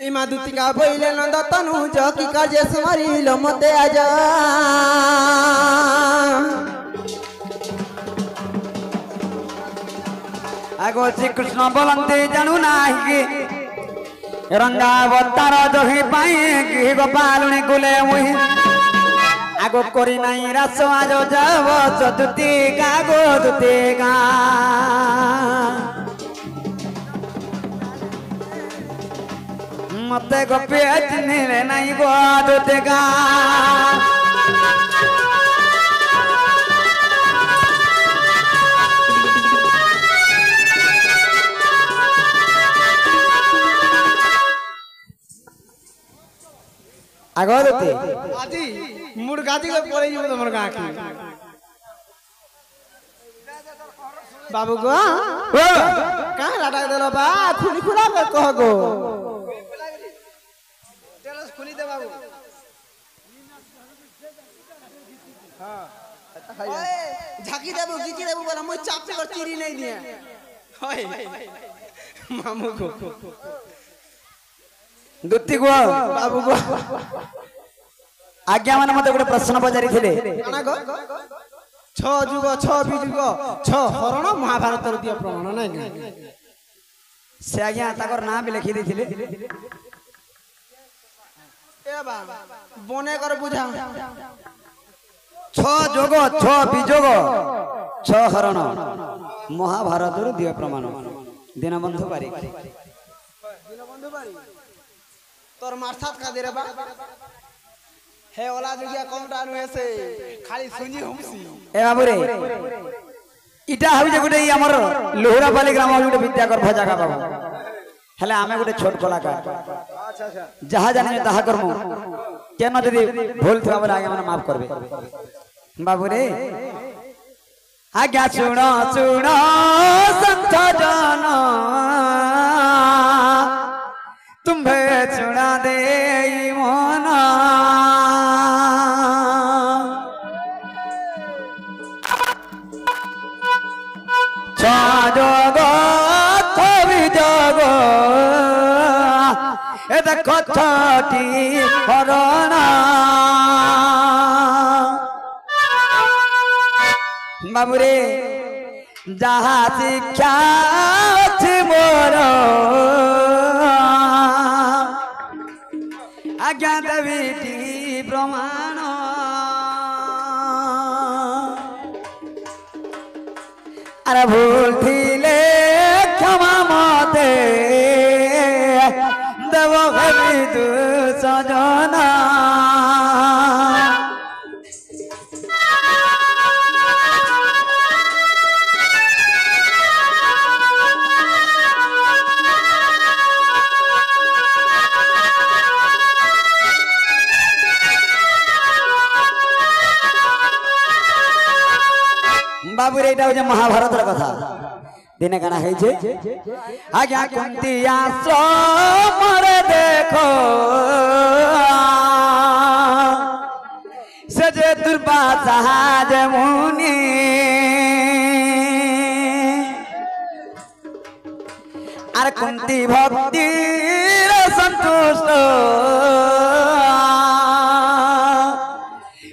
इमा दुतिका बोले नंद तनु जो की काजे स्मरी लो मते आजा आगो श्री कृष्ण बोलते जानू नाही रंगा अवतार जोहि पाए कि गोपालुनी कुले मुहि आगो कोरी नाही रास आजो जाव चतुतिका गो दुतिका मते गोपी चिन्हले नाही गो दुतिका आगो दुति आजी मुर्गाती को पड़े जो तमर गां की बाबू गो कहां लाटा देलो बा खुली खुला कर कह गो टेलस खुली दे बाबू हां ओए झाकी देबो गिची देबो बोला मैं चाप कर चीरी नहीं दिया होय मामू को दुति गो बाबू गो आज्ञा माने मते गोटे प्रश्न पचारि थिले काना गो 6 जुग 6 बिजुग 6 हरण महाभारत र दिया प्रमाण नै से आज्ञा ताकर नाम भी लिखि देथिले ए बा बने कर बुझा 6 जोग 6 बिजोग 6 हरण महाभारत र दिया प्रमाण दीनबंधु पारी दीनबंधु पारी तोर मारसात का दे रे बा हे ओला जुगिया कम टानु ऐसे खाली सुनी हमसी ए बाबू रे इटा हबि जे गुटे हमर लोहरापाली ग्राम गुटे विद्याकर भजा का बाबू हले आमे गुटे छोट कलाकार अच्छा अच्छा जहा जाने ताहा करमु केन जदी भूल थवा बोले आगे माने माफ करबे बाबू रे आज्ञा सुनो सुनो संत जन तुम्हे सुना दे मना जग कवि जग ए देखो छठी हरण बाबू रे जहा शिक्षा अछि मोर आज्ञा देवी प्रमाण अरे भूल थिले क्षमा मते देव भवि तु सजना बाबू रे एटा महाभारत कथा दिने काना है जे आज्ञा कुंती आश्रम रे देखो सजे दुर्वासा जे मुनि अरे कुंती भक्ति रे संतुष्ट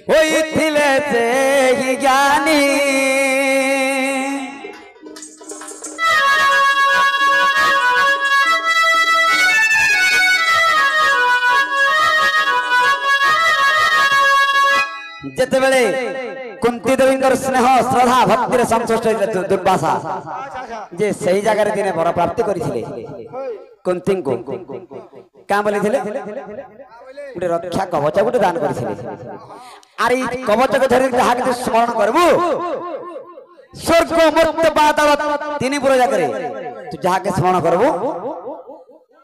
होई थिले से ही ज्ञानी जेते बेले कुंती देवींकर स्नेह श्रद्धा भक्ति रे संतुष्ट दुर्वासा जे सही जगह रे दिने वर प्राप्ति करिथिले कुंती को का बोले थिले गुटे रक्षा कवच गुटे दान करिथिले अरे कवच के धरि जहा के स्मरण करबू स्वर्ग मुक्त पाताल तीन पुर जाकरे तू जहा के स्मरण करबू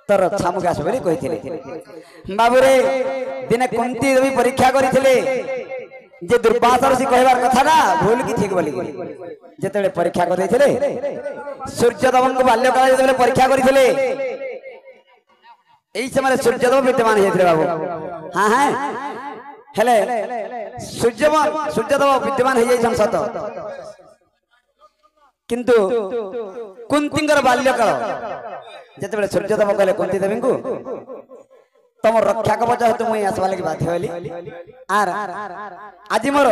तर छामुक आस बोली कहिथिले बाबू रे दिने कुंती देवी परीक्षा करिथिले जे दुर्वासा ऋषि कहबार कथा ना भूल की ठीक बोली जेतेले परीक्षा कर दैथिले सूर्यदेव को बाल्यकाल जेतेले परीक्षा करिथिले एई समय सूर्यदेव विद्यमान हेथिले बाबू हां हां हेले सूर्यदेव विद्यमान हे जाई संसत किंतु कुंतींगर बाल्यकाल जेतेले सूर्यदेव कहले कुंती देवी को तुम रक्षा कवच हेतु मुई आसवा लगी बाध्य होली आर आज मोर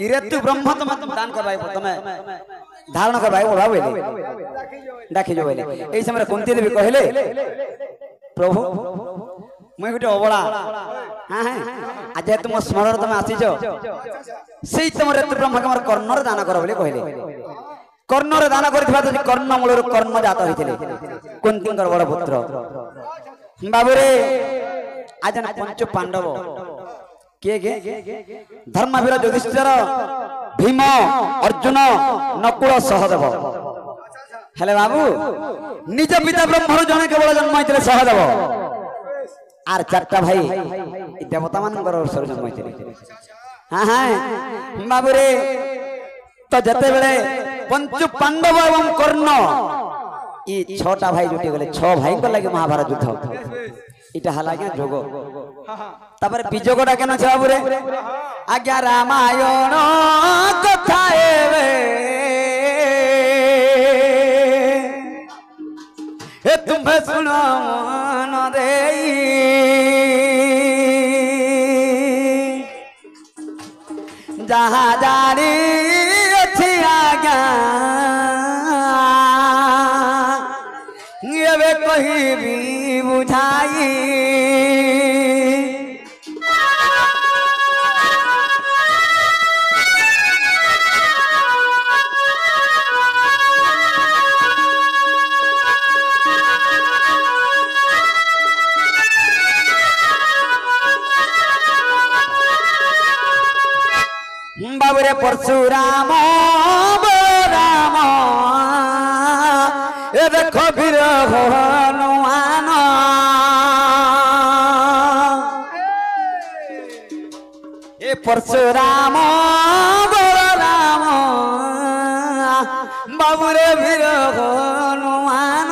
इरेतु ब्रह्म तुम दान करबाई तुम धारण करबाई ओढ़ा बेले डाकी जो बेले एई समय कुंती देवी कहले प्रभु मुई गुटे अबला हां हां आज तुम स्मरण तुम आसीजो सेई तुम ऋतु ब्रह्म के मोर कर्णर दान कर बोले कहले कर्णर दान करथिबा त कर्ण मूलर कर्ण जात होइथिले कुंतींकर बड़ पुत्र बाबुरे आज पंच पांडव के धर्मवीर युधिष्ठिर भीम अर्जुन नकुल सहदेव हेले बाबू निज पिता ब्रह्मर जने केवल जन्म होइथिले सहदेव आर चारटा भाई देवता मानकर स्वर जन्म होइथिले हां हां बाबुरे तो जते बेले पंच पांडव एवं कर्ण ई छटा भाई जुटी गले छ भाई को लागे महाभारत युद्ध इटा हला क्या जोगो तापर बिजोगटा केन छ बाबुरे आज्ञा रामायण कथा एवे ए तुम्हें सुनो मन देई जहाँ जानी अच्छी आज्ञा ये कहीं भी बुझाई बाबुरे परशुराम राम ए देखो वीर हनुमान ए परशुराम राम बाबुरे वीर हनुमान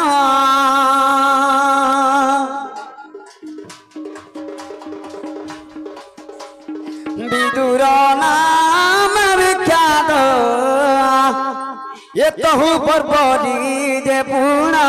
विदुर नाम विख्यात ये तहु पर बड़ी जे पूर्णा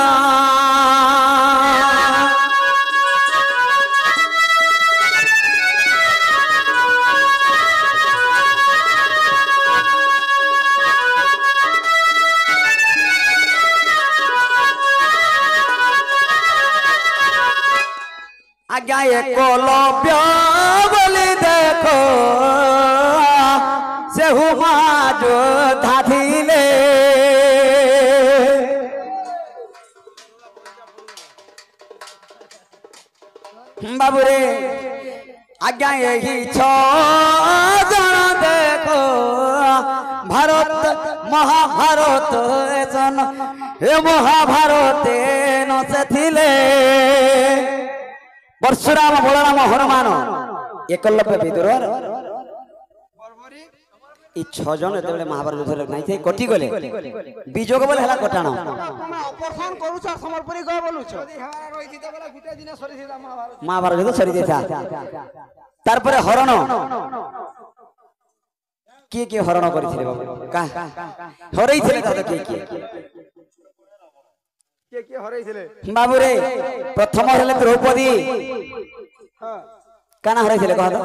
आज्ञा एकलव्य बोली देखो से हुआ जो धाधिले बाबुरे आज्ञा यही जन देखो भारत महाभारत जन हे महाभारत न से थिले परशुराम बलराम हनुमान एकलव्य विदुर ई छ जन एते महाभारत युद्ध नहीं थे कटी गले बिजोग बोले हला कटाण ऑपरेशन करू छ समर्परी ग बोलू छ रहि दिते बोला गुटे दिन सरी दिला महाभारत युद्ध सरी देता तार परे हरण के हरण करिथिले बाबू का हरैथिले त के हरैथिले बाबू रे प्रथम हरले द्रौपदी हां काना हरैथिले कह त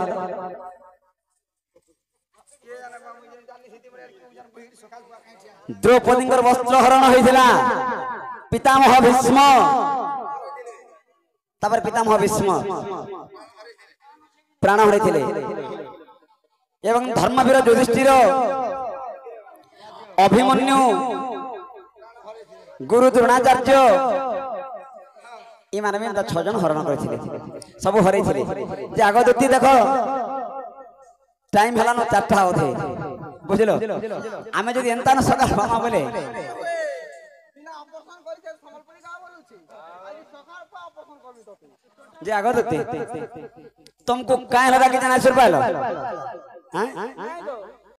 द्रौपदी वस्त्र हरण होइथिला पितामह भीष्म तापर पितामह भीष्म प्राण हरैथिले एवं धर्मवीर युधिष्ठिर अभिमन्यु गुरु द्रोणाचार्य इमाने में 6 जन हरण करथिले सब हरैथिले जे आगो दुती देखो टाइम हला न 4टा होथे बुझलो आमे जदी एंता न सका मामा बोले बिना ऑपरेशन करि के समर्परी का बोलू छी आज सकार पा ऑपरेशन करबी तो जे आगो दुती तुमको काहे लगा के जना सुर पालो हां